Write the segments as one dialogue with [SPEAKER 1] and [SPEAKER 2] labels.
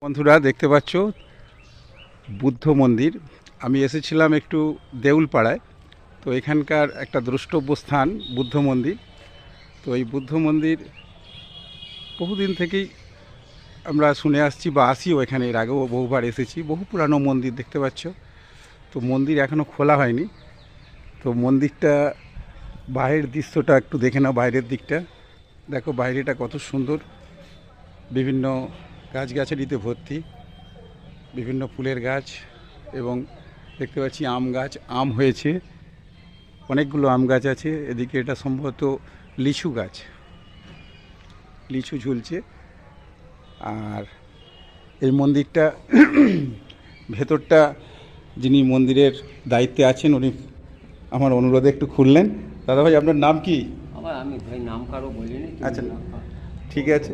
[SPEAKER 1] বন্ধুরা দেখতে পাচ্ছ বুদ্ধ মন্দির। আমি এসেছিলাম একটু দেউলপাড়ায়, তো এখানকার একটা দ্রষ্টব্য স্থান বুদ্ধ মন্দির। তো এই বুদ্ধ মন্দির বহুদিন থেকেই আমরা শুনে আসছি বা আসিও, এখানে এর আগেও বহুবার এসেছি। বহু পুরানো মন্দির দেখতে পাচ্ছ। তো মন্দির এখনও খোলা হয়নি। তো মন্দিরটা বাইরের দৃশ্যটা একটু দেখে নাও। বাইরের দিকটা দেখো, বাইরেটা কত সুন্দর, বিভিন্ন গাছগাছালিতে ভর্তি, বিভিন্ন ফুলের গাছ, এবং দেখতে পাচ্ছি আম গাছ, আম হয়েছে, অনেকগুলো আম গাছ আছে। এদিকে এটা সম্ভবত লিচু গাছ, লিচু ঝুলছে। আর এই মন্দিরটা ভেতরটা যিনি মন্দিরের দায়িত্বে আছেন উনি আমার অনুরোধে একটু খুললেন। দাদাভাই, আপনার নাম কি?
[SPEAKER 2] আবার আমি ভাই নাম কারো বলিনি।
[SPEAKER 1] আচ্ছা, ঠিক আছে,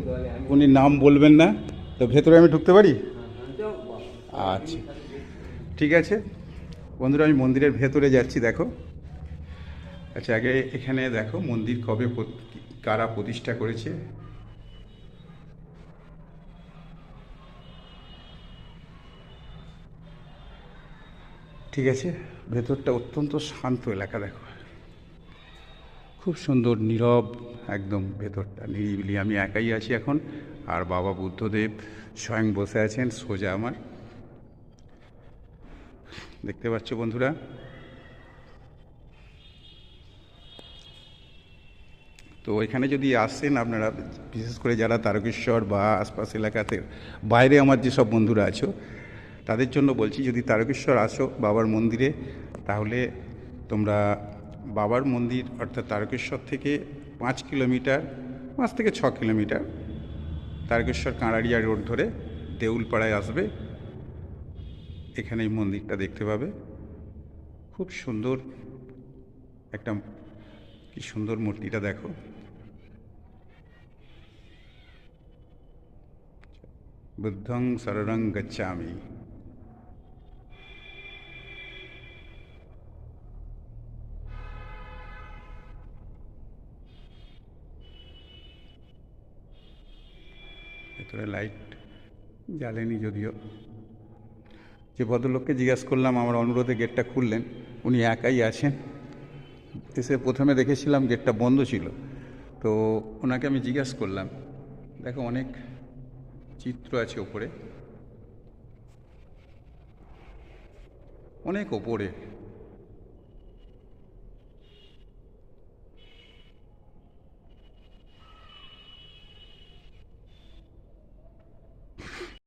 [SPEAKER 1] উনি নাম বলবেন না। তো ভেতরে আমি ঢুকতে পারি? আচ্ছা, ঠিক আছে বন্ধুরা, আমি মন্দিরের ভেতরে যাচ্ছি। দেখো, আচ্ছা, আগে এখানে দেখো মন্দির কবে কারা প্রতিষ্ঠা করেছে। ঠিক আছে, ভেতরটা অত্যন্ত শান্ত এলাকা। দেখো, খুব সুন্দর, নীরব একদম, ভেতরটা নিরিবিলি। আমি একাই আছি এখন, আর বাবা বুদ্ধদেব স্বয়ং বসে আছেন সোজা আমার। দেখতে পাচ্ছ বন্ধুরা? তো এখানে যদি আসেন আপনারা, বিশেষ করে যারা তারকেশ্বর বা আশপাশ এলাকাতে বাইরে আমার যেসব বন্ধুরা আছো, তাদের জন্য বলছি, যদি তারকেশ্বর আসো বাবার মন্দিরে, তাহলে তোমরা বাবার মন্দির অর্থাৎ তারকেশ্বর থেকে 5 কিলোমিটার, 5 থেকে 6 কিলোমিটার তারকেশ্বর কাঁড়ারিয়া রোড ধরে দেউলপাড়ায় আসবে। এখানে এই মন্দিরটা দেখতে পাবে। খুব সুন্দর একটা, কি সুন্দর মূর্তিটা দেখো। বুদ্ধং শরণং গচ্ছামি। ভেতরে লাইট জ্বালেনি যদিও। যে ভদ্রলোককে জিজ্ঞাসা করলাম, আমার অনুরোধে গেটটা খুললেন, উনি একাই আছেন। এসে প্রথমে দেখেছিলাম গেটটা বন্ধ ছিল, তো ওনাকে আমি জিজ্ঞাসা করলাম। দেখো, অনেক চিত্র আছে ওপরে, অনেক ওপরে।